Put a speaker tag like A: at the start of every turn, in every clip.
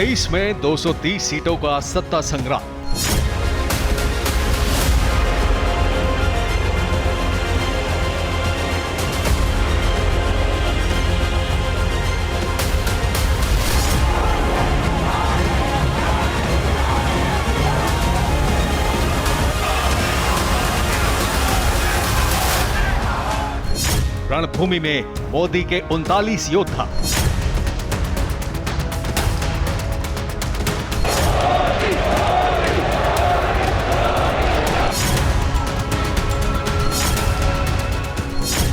A: 2023 में 230 सीटों का सत्ता संग्राम। रणभूमि में मोदी के 39 योद्धा।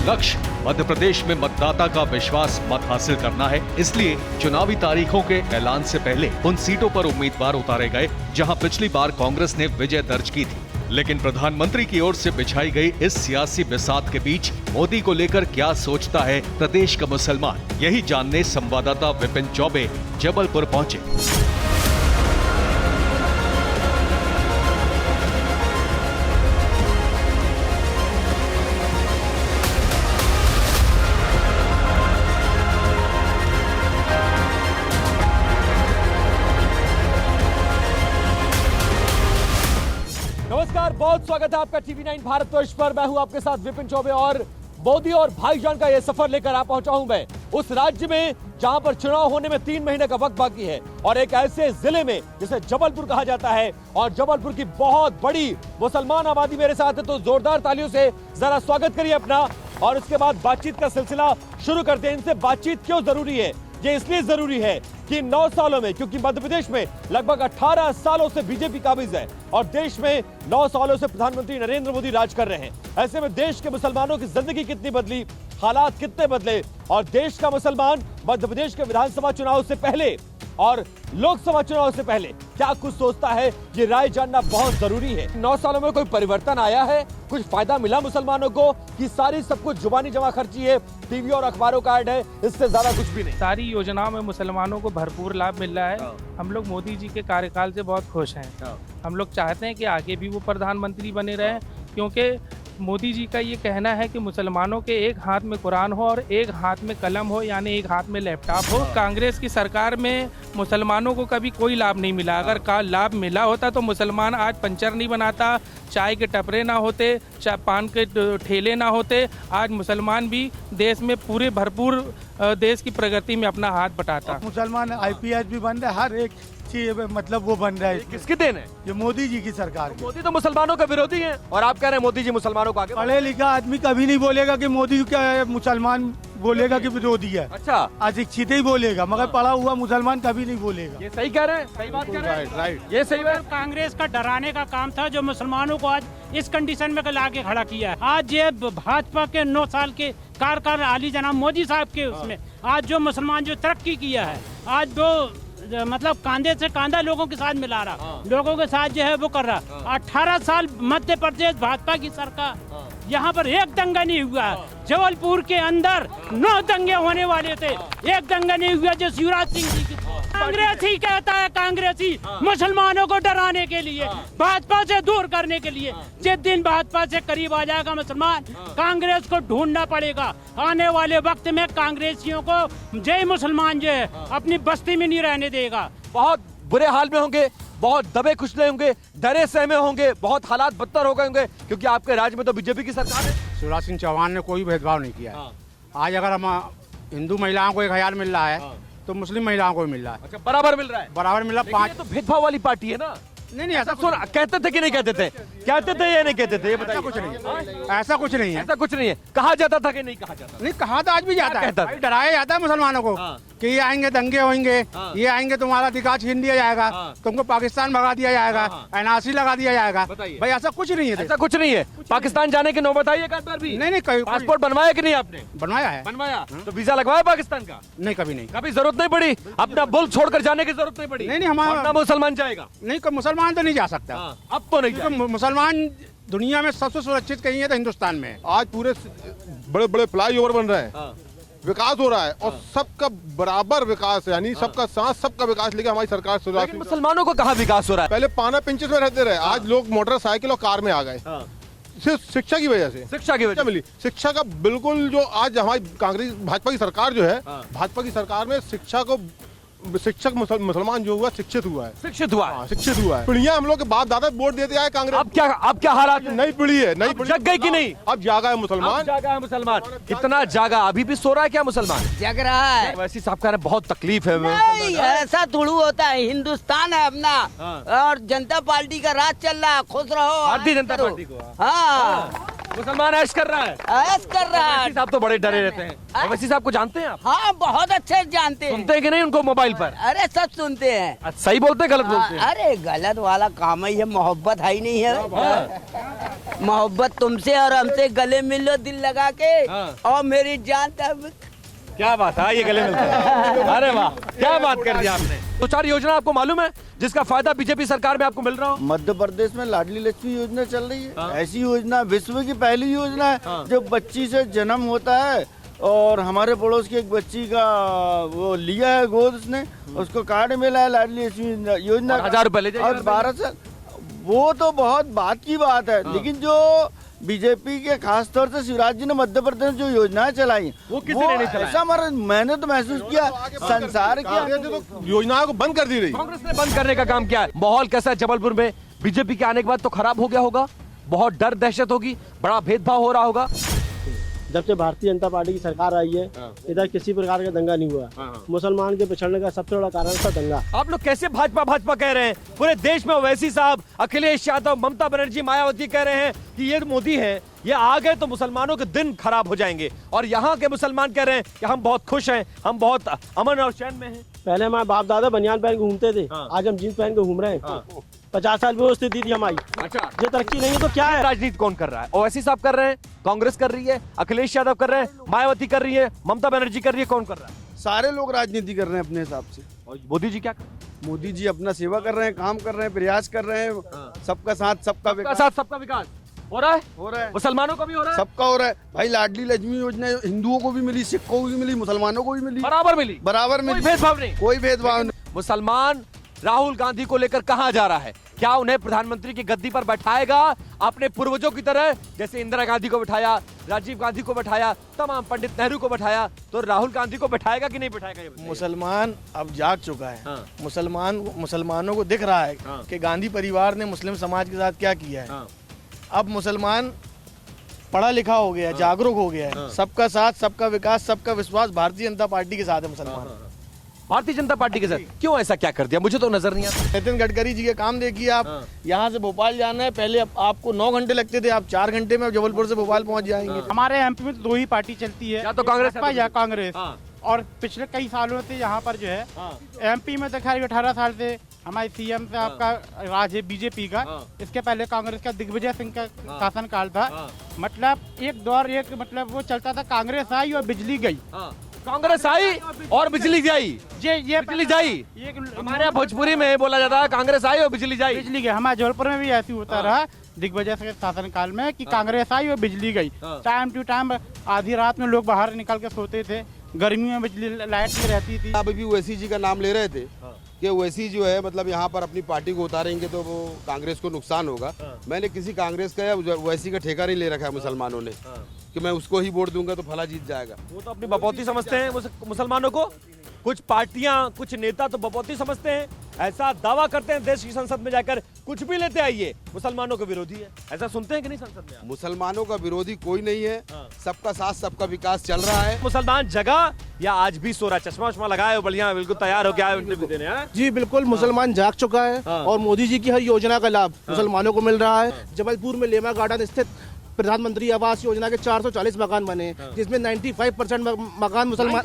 A: लक्ष्य मध्य प्रदेश में मतदाता का विश्वास मत हासिल करना है, इसलिए चुनावी तारीखों के ऐलान से पहले उन सीटों पर उम्मीदवार उतारे गए जहां पिछली बार कांग्रेस ने विजय दर्ज की थी। लेकिन प्रधानमंत्री की ओर से बिछाई गई इस सियासी बिसात के बीच मोदी को लेकर क्या सोचता है प्रदेश का मुसलमान, यही जानने संवाददाता विपिन चौबे जबलपुर पहुंचे।
B: नमस्कार, बहुत स्वागत है आपका टीवी9 भारतवर्ष पर। मैं हूं आपके साथ विपिन चौबे और मोदी और भाईजान का यह सफर लेकर आ पहुंचा हूं मैं उस राज्य में जहां पर चुनाव होने में 3 महीने का वक्त बाकी है और एक ऐसे जिले में जिसे जबलपुर कहा जाता है और जबलपुर की बहुत बड़ी मुसलमान आबादी मेरे साथ है। तो जोरदार तालियों से जरा स्वागत करिए अपना और उसके बाद बातचीत का सिलसिला शुरू करते हैं। इनसे बातचीत क्यों जरूरी है? ये इसलिए जरूरी है कि 9 सालों में, क्योंकि मध्य प्रदेश में लगभग 18 सालों से बीजेपी काबिज है और देश में 9 सालों से प्रधानमंत्री नरेंद्र मोदी राज कर रहे हैं। ऐसे में देश के मुसलमानों की जिंदगी कितनी बदली, हालात कितने बदले और देश का मुसलमान मध्य प्रदेश के विधानसभा चुनाव से पहले और लोकसभा चुनाव से पहले क्या कुछ सोचता है, ये राय जानना बहुत जरूरी है। 9 सालों में कोई परिवर्तन आया है? कुछ फायदा मिला मुसलमानों को कि सारी सब कुछ जुबानी जमा खर्ची है, टीवी और अखबारों का ऐड है, इससे ज्यादा कुछ भी नहीं?
C: सारी योजनाओं में मुसलमानों को भरपूर लाभ मिल रहा है। हम लोग मोदी जी के कार्यकाल से बहुत खुश हैं। हम लोग चाहते हैं कि आगे भी वो प्रधानमंत्री बने रहें, क्योंकि मोदी जी का ये कहना है कि मुसलमानों के एक हाथ में कुरान हो और एक हाथ में कलम हो, यानी एक हाथ में लैपटॉप हो। कांग्रेस की सरकार में मुसलमानों को कभी कोई लाभ नहीं मिला। अगर का लाभ मिला होता तो मुसलमान आज पंचर नहीं बनाता, चाय के टपरे ना होते, पान के ठेले ना होते, आज मुसलमान भी देश में पूरे भरपूर देश की प्रगति में अपना हाथ बटाता।
D: मुसलमान IPS भी बन रहा है, हर एक चीज मतलब वो बन रहा है।
B: किसकी देन है?
D: ये मोदी जी की सरकार की।
B: मोदी तो मुसलमानों का विरोधी है और आप कह रहे हैं मोदी जी मुसलमानों को आगे।
D: पढ़े लिखा आदमी कभी नहीं बोलेगा कि मोदी क्या मुसलमान बोलेगा कि विरोधी है।
B: अच्छा,
D: अशिक्षित ही बोलेगा, मगर पढ़ा हुआ मुसलमान कभी नहीं बोलेगा।
B: ये सही कह रहे हैं, सही बात कह रहे हैं।
D: राइट।
B: ये सही बात।
E: कांग्रेस का डराने का काम था जो मुसलमानों को आज इस कंडीशन में ला के खड़ा किया है। आज ये भाजपा के 9 साल के कार्यकाल आली जनाब मोदी साहब के उसमें आज जो मुसलमान जो तरक्की किया है, आज जो मतलब कांधे से कांधा लोगों के साथ मिला रहा, लोगों के साथ जो है वो कर रहा। 18 साल मध्य प्रदेश भाजपा की सरकार, यहाँ पर एक दंगा नहीं हुआ। जबलपुर के अंदर 9 दंगे होने वाले थे, एक दंगा नहीं हुआ जो शिवराज सिंह जी की। कांग्रेस ही कहता है, कांग्रेस ही मुसलमानों को डराने के लिए, भाजपा से दूर करने के लिए। जिस दिन भाजपा से करीब आ जाएगा मुसलमान, कांग्रेस को ढूंढना पड़ेगा। आने वाले वक्त में कांग्रेसियों को जय मुसलमान जो है अपनी बस्ती में नहीं रहने देगा।
B: बहुत बुरे हाल में होंगे, बहुत दबे कुचले होंगे, डरे सहमे होंगे, बहुत हालात बदतर हो गए होंगे, क्योंकि आपके राज्य में तो बीजेपी की सरकार है।
F: शिवराज सिंह चौहान ने कोई भेदभाव नहीं किया है। आज अगर हम हिंदू महिलाओं को 1000 मिल रहा है तो मुस्लिम महिलाओं को भी मिल रहा है।
B: अच्छा, बराबर मिल रहा है?
F: बराबर मिल रहा है। 5
B: तो भेदभाव वाली पार्टी है ना?
F: नहीं ऐसा
B: सुन, कहते थे कि नहीं कहते थे? कहते थे या नहीं कहते थे? ये बताइए।
F: कुछ नहीं है, ऐसा कुछ नहीं है।
B: ऐसा कुछ नहीं है। कहा जाता था कि नहीं कहा जाता?
F: नहीं कहा तो आज भी जाता है,
B: कहता
F: भाई डराया जाता है मुसलमानों को कि ये आएंगे दंगे होंगे, ये आएंगे तुम्हारा अधिकार छीन लिया जाएगा, तुमको पाकिस्तान भगा दिया जाएगा, NRC लगा दिया जाएगा। भाई ऐसा कुछ नहीं है।
B: ऐसा कुछ नहीं है। पाकिस्तान जाने की नौबत आई है एक बार भी?
F: नहीं
B: पासपोर्ट बनवाया कि नहीं आपने?
F: बनवाया है।
B: बनवाया तो वीजा लगवाया पाकिस्तान का?
F: नहीं कभी नहीं,
B: कभी जरूरत नहीं पड़ी, अपना मुल्क छोड़कर जाने की जरूरत नहीं पड़ी।
F: नहीं हमारा
B: मुसलमान जाएगा
F: नहीं, मुसलमान तो नहीं जा सकता।
B: अब तो नहीं।
F: मुसलमान दुनिया में सबसे सुरक्षित कहीं है तो हिंदुस्तान में।
G: आज पूरे बड़े बड़े फ्लाईओवर बन रहे हैं, विकास हो रहा है और सबका बराबर विकास, यानी सबका साथ सबका विकास लेके हमारी सरकार सुधार।
B: लेकिन मुसलमानों को कहाँ विकास हो रहा है?
G: पहले पाना पिंचस में रहते रहे, आज लोग मोटरसाइकिल और कार में आ गए। सिर्फ शिक्षा की वजह से।
B: शिक्षा की वजह
G: मिली, शिक्षा का बिल्कुल जो आज हमारी कांग्रेस भाजपा की सरकार जो है, भाजपा की सरकार में शिक्षा को शिक्षक मुसलमान जो हुआ शिक्षित हुआ है।
B: शिक्षित हुआ है।
G: हाँ, शिक्षित हुआ है। पीढ़ियां हम लोग के बाप दादा वोट देते आए कांग्रेस।
B: अब क्या हालात है?
G: नई पीढ़ी है, नई
B: अब
G: पीढ़ी
B: जग गई कि नहीं?
G: अब जागा है मुसलमान।
B: अब जागा है मुसलमान। कितना जागा? अभी भी सो रहा है क्या मुसलमान?
H: जग रहा है।
B: वैसे साहब कह रहे हैं बहुत तकलीफ है।
H: नहीं, ऐसा थोड़ी होता है। हिंदुस्तान है अपना और जनता पार्टी का राज चल रहा है। खुश रहो।
B: भारतीय जनता
H: करो।
B: पार्टी को।
H: हाँ,
B: मुसलमान ऐश कर रहा है।
H: ऐश कर रहा है।
B: ओवैसी साहब तो बड़े डरे रहते हैं। ओवैसी साहब को जानते हैं आप?
H: हाँ, बहुत अच्छे जानते हैं।
B: सुनते हैं कि नहीं उनको मोबाइल पर?
H: अरे सब सुनते हैं।
B: सही बोलते हैं गलत बोलते हैं?
H: अरे गलत वाला काम है ये। मोहब्बत है ही नहीं है। मोहब्बत तुमसे और हमसे गले मिल लो दिल लगा के और मेरी जान तब।
B: क्या बात है, ये गले मिलते हैं। अरे वाह, क्या बात कर दी आपने। तो 4 योजना आपको मालूम है जिसका फायदा बीजेपी सरकार में आपको मिल रहा हो?
I: मध्य प्रदेश में लाडली लक्ष्मी योजना चल रही है। ऐसी योजना विश्व की पहली योजना है। जब बच्ची से जन्म होता है और हमारे पड़ोस की एक बच्ची का वो लिया है गोद, उसने उसको कार्ड मिला है लाडली लक्ष्मी योजना।
B: 1000 रुपए ले जाइए।
I: और 12 से वो तो बहुत बात की बात है। लेकिन जो बीजेपी के खास तौर से शिवराज जी ने मध्य प्रदेश में जो योजनाएं चलाई
B: वो किसी ने नहीं चलाई।
I: ऐसा हमारा मैंने तो महसूस किया संसार
G: कांग्रेस ने तो योजनाओं को बंद कर दी रही।
B: कांग्रेस ने बंद करने का काम किया है। माहौल कैसा है जबलपुर में? बीजेपी के आने के बाद तो खराब हो गया होगा, बहुत डर दहशत होगी, बड़ा भेदभाव हो रहा होगा।
J: जब से भारतीय जनता पार्टी की सरकार आई है इधर किसी प्रकार का दंगा नहीं हुआ। मुसलमान के पिछड़ने का सबसे बड़ा कारण था दंगा।
B: आप लोग कैसे भाजपा भाजपा कह रहे हैं? पूरे देश में ओवैसी साहब, अखिलेश यादव, ममता बनर्जी, मायावती कह रहे हैं कि ये मोदी है, ये आ गए तो मुसलमानों के दिन खराब हो जाएंगे। और यहाँ के मुसलमान कह रहे हैं कि हम बहुत खुश हैं, हम बहुत अमन और चैन में हैं।
J: पहले हमारे बाप दादा बनियान पहन के घूमते थे, आज हम जींस पहन के घूम रहे हैं। 50 साल में वो स्थिति थी हमारी।
B: अच्छा,
J: ये तरक्की नहीं है तो क्या है?
B: राजनीति कौन कर रहा है? ओवैसी साहब कर रहे हैं, कांग्रेस कर रही है, अखिलेश यादव कर रहे हैं, मायावती कर रही है, ममता बनर्जी कर रही है, कौन कर रहा है?
I: सारे लोग राजनीति कर रहे हैं अपने हिसाब से।
B: और मोदी जी क्या कर रहे हैं?
I: मोदी जी अपना सेवा कर रहे हैं, काम कर रहे हैं, प्रयास कर रहे हैं। सबका साथ सबका विकास
B: सबका विकास हो रहा है।
I: हो रहा है।
B: मुसलमानों को भी हो रहा है,
I: सबका हो रहा है भाई। लाडली लक्ष्मी योजना हिंदुओं को भी मिली, सिखों को भी मिली, मुसलमानों को भी मिली,
B: बराबर मिली,
I: बराबर मिली।
B: कोई भेदभाव नहीं।
I: कोई भेदभाव नहीं।
B: मुसलमान राहुल गांधी को लेकर कहां जा रहा है? क्या उन्हें प्रधानमंत्री की गद्दी पर बैठाएगा अपने पूर्वजों की तरह? जैसे इंदिरा गांधी को बैठाया, राजीव गांधी को बैठाया, तमाम पंडित नेहरू को बैठाया, तो राहुल गांधी को बैठाएगा कि नहीं बैठाएगा? ये बताइए।
F: मुसलमान अब जाग चुका है। मुसलमानों को दिख रहा है कि गांधी परिवार ने मुस्लिम समाज के साथ क्या किया है। अब मुसलमान पढ़ा लिखा हो गया है, जागरूक हो गया है। सबका साथ सबका विकास सबका विश्वास भारतीय जनता पार्टी के साथ है मुसलमान।
B: भारतीय जनता पार्टी के साथ क्यों ऐसा क्या कर दिया? मुझे तो नजर नहीं आता।
F: नितिन गडकरी जी के काम देखिए आप। यहाँ से भोपाल जाना है, पहले आपको 9 घंटे लगते थे, आप 4 घंटे में जबलपुर से भोपाल पहुँच जाएंगे।
E: हमारे एमपी में तो 2 ही पार्टी चलती है,
B: या तो कांग्रेस
E: या कांग्रेस। और पिछले कई सालों से यहाँ पर जो है एमपी में तो खैर 18 साल से हमारे सीएम से आपका राज है बीजेपी का। इसके पहले कांग्रेस का दिग्विजय सिंह का शासनकाल था। मतलब एक दौर मतलब वो चलता था, कांग्रेस आई और बिजली गई।
B: कांग्रेस आई और बिजली जाई।
E: ये
B: बिजली जाई। हमारे यहाँ भोजपुरी में बोला जाता है कांग्रेस आई और बिजली जाई।
E: बिजली गई। हमारे जबलपुर में भी ऐसी होता रहा दिग्विजय सिंह के शासनकाल में कि कांग्रेस आई और बिजली गई। टाइम टू टाइम आधी रात में लोग बाहर निकल के सोते थे, गर्मियों में बिजली लाइट नहीं रहती थी।
K: अभी भी ओवैसी जी का नाम ले रहे थे कि ओवैसी जो है मतलब यहाँ पर अपनी पार्टी को उतारेंगे तो वो कांग्रेस को नुकसान होगा। मैंने किसी कांग्रेस का या ओवैसी का ठेका नहीं ले रखा है मुसलमानों ने कि मैं उसको ही वोट दूंगा तो फला जीत जाएगा।
B: वो तो अपनी बपौती समझते हैं मुसलमानों को। कुछ पार्टियां, कुछ नेता तो बपौती समझते हैं, ऐसा दावा करते हैं देश की संसद में जाकर कुछ भी लेते आइए, मुसलमानों के विरोधी है। ऐसा सुनते हैं कि नहीं संसद में?
K: मुसलमानों का विरोधी कोई नहीं है। सबका साथ सबका विकास चल रहा है।
B: मुसलमान जगा या आज भी सो रहा? चश्मा उश्मा लगाए हो, बढ़िया बिल्कुल तैयार हो गया?
F: जी बिल्कुल, मुसलमान जाग चुका है और मोदी जी की हर योजना का लाभ मुसलमानों को मिल रहा है। जबलपुर में लेमा गार्डन स्थित प्रधानमंत्री आवास योजना के 440 मकान बने, जिसमें 95% मकान मुसलमान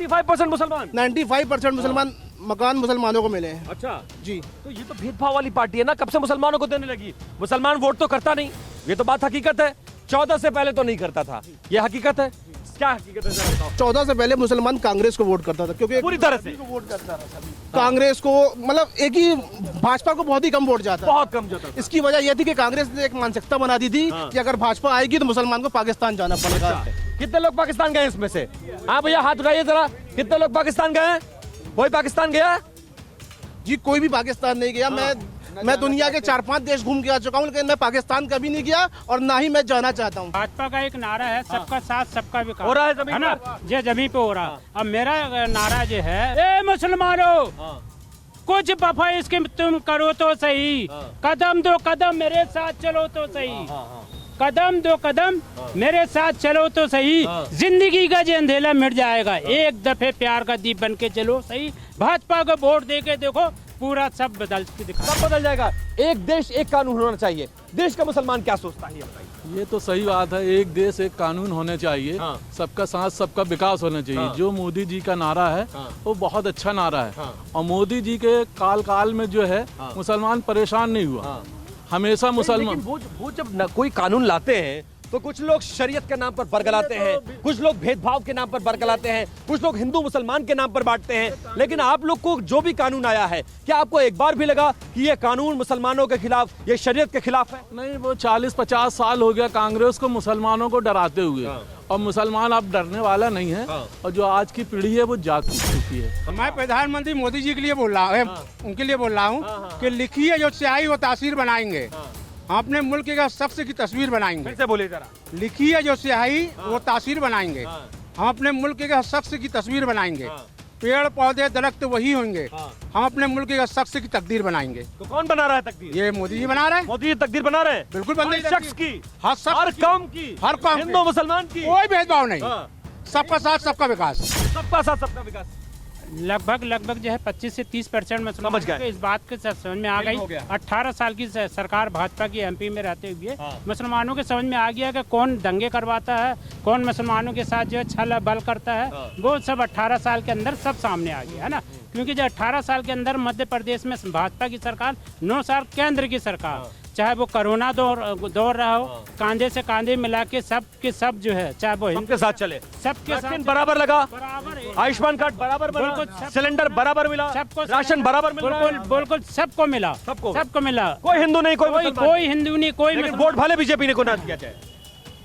F: 95% मुसलमान मकान मुसलमानों को मिले हैं।
B: अच्छा
F: जी,
B: तो ये तो भेदभाव वाली पार्टी है ना, कब से मुसलमानों को देने लगी? मुसलमान वोट तो करता नहीं, ये तो बात हकीकत है। 14 से पहले तो नहीं करता था, ये हकीकत है। क्या हकीकत है जरा बताओ?
F: 14 से पहले मुसलमान कांग्रेस को वोट करता था, क्योंकि
B: पूरी तरह से
F: वोट करता था कांग्रेस को। मतलब एक ही भाजपा को बहुत ही कम वोट जाता,
B: बहुत कम जाता।
F: इसकी वजह यह थी कि कांग्रेस ने एक मानसिकता बना दी थी कि अगर भाजपा आएगी तो मुसलमान को पाकिस्तान जाना पड़ेगा।
B: कितने लोग पाकिस्तान गए इसमें से? हाँ भैया हाथ उठाइए जरा, कितने लोग पाकिस्तान गए? कोई पाकिस्तान गया?
F: जी कोई भी पाकिस्तान नहीं गया। मैं मैं दुनिया के 4-5 देश घूम के आ चुका हूँ, लेकिन मैं पाकिस्तान कभी नहीं गया और ना ही मैं जाना चाहता हूँ।
E: भाजपा का एक नारा है, सबका साथ सबका विकास।
B: हो रहा है जमीन
E: है ना,
B: पर?
E: ये जमीन पे हो रहा। अब मेरा नारा जो है, ए मुसलमानों, कुछ वफा इसके तुम करो तो सही, कदम दो कदम मेरे साथ चलो तो सही, कदम दो कदम मेरे साथ चलो तो सही, जिंदगी का जो अंधेला मिट जाएगा, एक दफे प्यार का दीप बन के चलो सही, भाजपा को वोट दे के देखो पूरा सब बदल के दिखा,
B: सब बदल जाएगा। एक देश एक कानून होना चाहिए, देश का मुसलमान क्या सोचता है ये बताइए।
L: ये तो सही बात है, एक देश एक कानून होने चाहिए, सबका साथ सबका विकास होना चाहिए। जो मोदी जी का नारा है वो बहुत अच्छा नारा है, और मोदी जी के काल में जो है मुसलमान परेशान नहीं हुआ, हमेशा मुसलमान।
B: लेकिन वो जब कोई कानून लाते हैं तो कुछ लोग शरीयत के नाम पर बरगलाते हैं, कुछ लोग भेदभाव के नाम पर बरगलाते हैं, कुछ लोग हिंदू मुसलमान के नाम पर बांटते हैं। लेकिन आप लोग को जो भी कानून आया है, क्या आपको एक बार भी लगा कि ये कानून मुसलमानों के खिलाफ, ये शरीयत के खिलाफ है?
L: नहीं, वो 40-50 साल हो गया कांग्रेस को मुसलमानों को डराते हुए, और मुसलमान अब डरने वाला नहीं है, और जो आज की पीढ़ी है वो जाग चुकी है।
D: मैं प्रधानमंत्री मोदी जी के लिए बोल रहा हूँ, उनके लिए बोल रहा हूँ कि लिखिए जो स्याही वो तासीर बनाएंगे, हम अपने मुल्क के शख्स की तस्वीर बनाएंगे।
B: फिर से बोलिए जरा।
D: लिखिए जो स्याही वो तासीर बनाएंगे, हम अपने मुल्क के शख्स की तस्वीर बनाएंगे, पेड़ पौधे दरख्त वही होंगे, हम अपने मुल्क के शख्स की तकदीर बनाएंगे।
B: तो कौन बना रहा है तकदीर?
D: ये मोदी जी बना रहे हैं।
B: मोदी जी तकदीर बना रहे हैं,
D: बिल्कुल बन रही है
B: शख्स की,
D: हर
B: कौम की,
D: हर कौम
B: हिंदू मुसलमान की,
D: कोई भेदभाव नहीं, सबका साथ सबका विकास,
B: सबका साथ सबका विकास।
E: लगभग जो है 25 से 30% में
B: समझ गए।
E: इस बात के समझ में आ गई। 18 साल की सरकार भाजपा की एमपी में रहते हुए मुसलमानों के समझ में आ गया कि कौन दंगे करवाता है, कौन मुसलमानों के साथ जो है छल बल करता है, वो सब 18 साल के अंदर सब सामने आ गया है ना। क्योंकि जो 18 साल के अंदर मध्य प्रदेश में भाजपा की सरकार, 9 साल केंद्र की सरकार, चाहे वो कोरोना दौर रहा हो, कांधे से कांधे मिला के सब के सब जो है, चाहे वो
B: सबके साथ चले,
E: सबके साथ
B: बराबर लगा,
E: बराबर,
B: आयुष्मान कार्ड बराबर बना, सिलेंडर बराबर मिला,
E: सबको
B: राशन बराबर मिला,
E: बिल्कुल सबको मिला, सबको मिला।
B: कोई हिंदू नहीं,
E: कोई हिंदू नहीं, कोई
B: वोट भले बीजेपी ने को ना दिया जाए,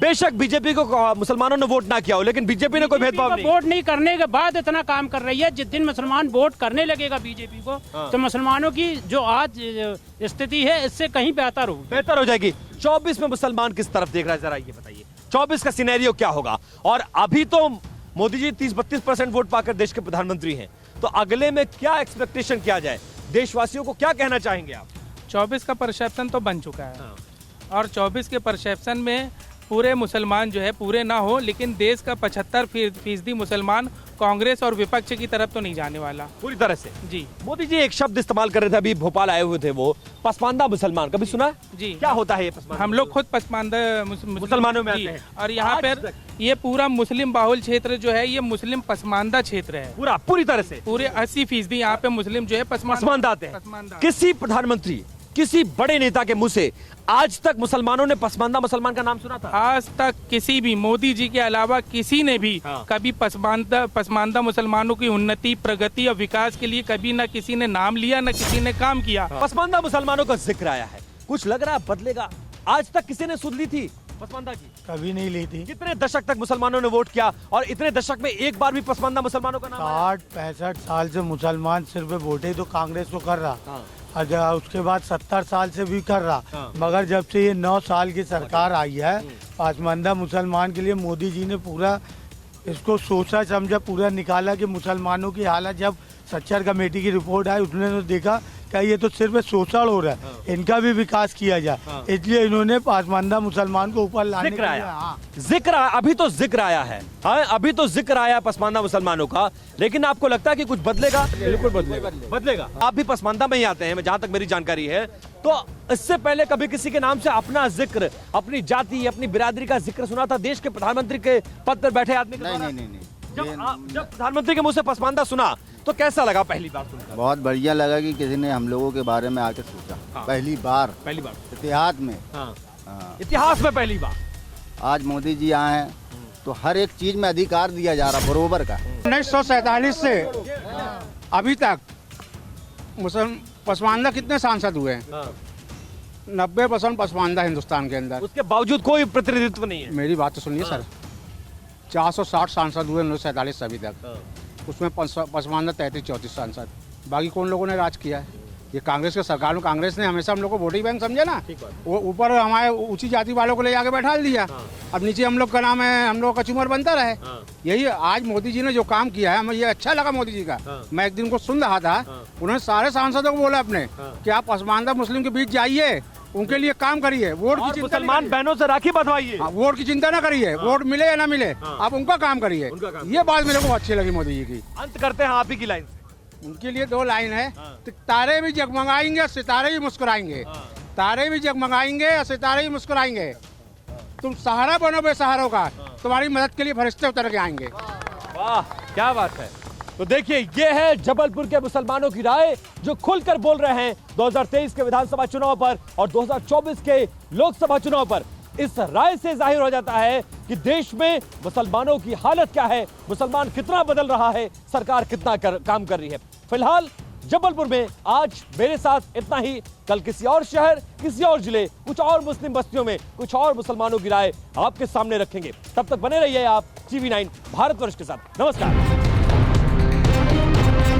B: बेशक बीजेपी को मुसलमानों ने वोट ना किया हो, लेकिन बीजेपी ने कोई भेदभाव नहीं।
E: वोट नहीं करने के बाद इतना काम कर रही है, जिस दिन मुसलमान वोट करने लगेगा बीजेपी को, तो मुसलमानों की जो आज स्थिति है इससे कहीं बेहतर हो
B: जाएगी। 24 में मुसलमान किस तरफ देख रहा है, जरा ये बताइए, 24 का सिनेरियो क्या होगा? और अभी तो मोदी जी 30-32% वोट पाकर देश के प्रधानमंत्री हैं, तो अगले में क्या एक्सपेक्टेशन किया जाए, देशवासियों को क्या कहना चाहेंगे आप?
C: 24 का परसेप्शन तो बन चुका है, और 24 के परसेप्शन में पूरे मुसलमान जो है, पूरे ना हो, लेकिन देश का 75% मुसलमान कांग्रेस और विपक्ष की तरफ तो नहीं जाने वाला
B: पूरी तरह से।
C: जी,
B: मोदी जी एक शब्द इस्तेमाल कर रहे थे, अभी भोपाल आए हुए थे, वो पसमानदा मुसलमान, कभी सुना है?
C: जी।
B: क्या होता है ये पसमानदा?
C: हम लोग खुद पसमानदा
B: मुसलमानों में आते हैं,
C: और यहाँ पर ये पूरा मुस्लिम बाहुल क्षेत्र जो है, ये मुस्लिम पसमानदा क्षेत्र है,
B: पूरी तरह से,
C: पूरे 80% यहाँ पे मुस्लिम जो है
B: पसमानदा आते हैं। किसी प्रधानमंत्री, किसी बड़े नेता के मुंह से आज तक मुसलमानों ने पसमानदा मुसलमान का नाम सुना था?
C: आज तक किसी भी, मोदी जी के अलावा किसी ने भी कभी पसमानदा मुसलमानों की उन्नति, प्रगति और विकास के लिए कभी न किसी ने नाम लिया, न किसी ने काम किया।
B: पसमानदा मुसलमानों का जिक्र आया है, कुछ लग रहा है बदलेगा? आज तक किसी ने सुध ली थी पसमानदा की?
D: कभी नहीं ली थी।
B: कितने दशक तक मुसलमानों ने वोट किया, और इतने दशक में एक बार भी पसमानदा मुसलमानों का नाम?
D: 60-65 साल से मुसलमान सिर्फ वोटे तो कांग्रेस को कर रहा, और उसके बाद 70 साल से भी कर रहा, मगर जब से ये 9 साल की सरकार आई है, पसमानदा मुसलमान के लिए मोदी जी ने पूरा इसको सोचा समझा, पूरा निकाला कि मुसलमानों की हालत, जब सच्चर कमेटी की रिपोर्ट आई उसने तो देखा क्या ये तो सिर्फ शोषण हो रहा है, इनका भी विकास किया जाए, इसलिए इन्होंने पसमानदा मुसलमान को ऊपर लाने
B: जिक्र आया। जिक्र अभी तो जिक्र आया है, अभी तो जिक्र आया पसमानदा मुसलमानों का, लेकिन आपको लगता है कि कुछ बदलेगा?
D: बिल्कुल बदलेगा।
B: आप भी पसमानदा में ही आते हैं, जहां तक मेरी जानकारी है, तो इससे पहले कभी किसी के नाम से अपना जिक्र, अपनी जाति, अपनी बिरादरी का जिक्र सुना था देश के प्रधानमंत्री के पद पर बैठे आदमी के द्वारा?
I: नहीं।
B: जब प्रधानमंत्री के मुंह से पसमानदा सुना तो कैसा लगा पहली बार सुनकर?
I: बहुत बढ़िया लगा कि किसी ने हम लोगों के बारे में आके सोचा। पहली बार इतिहास में,
B: इतिहास में पहली बार
I: आज मोदी जी आए हैं, तो हर एक चीज में अधिकार दिया जा रहा बरोबर का।
D: 1947 से अभी तक पसमानदा कितने सांसद हुए हैं? 90% पसमानदा हिंदुस्तान के अंदर,
B: उसके बावजूद कोई प्रतिनिधित्व नहीं है।
D: मेरी बात तो सुनिए सर, 460 सांसद हुए 1947 से अभी तक, उसमें पसमानदा 33-34 सांसद, बाकी कौन लोगों ने राज किया है?
M: ये कांग्रेस के सरकार में कांग्रेस ने हमेशा हम लोग को वोटिंग बैंक समझे ना, वो ऊपर हमारे ऊंची जाति वालों को ले जाके बैठा दिया, अब नीचे हम लोग का नाम है, हम लोग का चुमर बनता रहे। यही आज मोदी जी ने जो काम किया है, हमें ये अच्छा लगा मोदी जी का। मैं एक दिन को सुन रहा था, उन्होंने सारे सांसदों को बोला अपने कि आप पसमानदा मुस्लिम के बीच जाइए, उनके लिए काम करिए, वोट की चिंता
B: मुसलमान बहनों से राखी बंधवाइए,
M: वोट की चिंता ना करिए, वोट मिले या ना मिले, आप उनका काम करिए। ये बात मेरे को अच्छी लगी मोदी जी की।
B: अंत करते हैं आप ही की लाइन से।
M: उनके लिए 2 लाइन है, तारे भी जगमगाएंगे, सितारे भी मुस्कुराएंगे, तारे भी जगमगाएंगे, सितारे भी मुस्कुराएंगे। तुम सहारा बनो बेसहारों का, तुम्हारी मदद के लिए फरिश्ते उतर के आएंगे।
B: वाह क्या बात है। तो देखिए, ये है जबलपुर के मुसलमानों की राय जो खुलकर बोल रहे हैं 2023 के विधानसभा चुनाव पर और 2024 के लोकसभा चुनाव पर। इस राय से जाहिर हो जाता है कि देश में मुसलमानों की हालत क्या है, मुसलमान कितना बदल रहा है, सरकार कितना काम कर रही है। फिलहाल जबलपुर में आज मेरे साथ इतना ही। कल किसी और शहर, किसी और जिले, कुछ और मुस्लिम बस्तियों में कुछ और मुसलमानों की राय आपके सामने रखेंगे। तब तक बने रहिए आप TV9 भारतवर्ष के साथ। नमस्कार।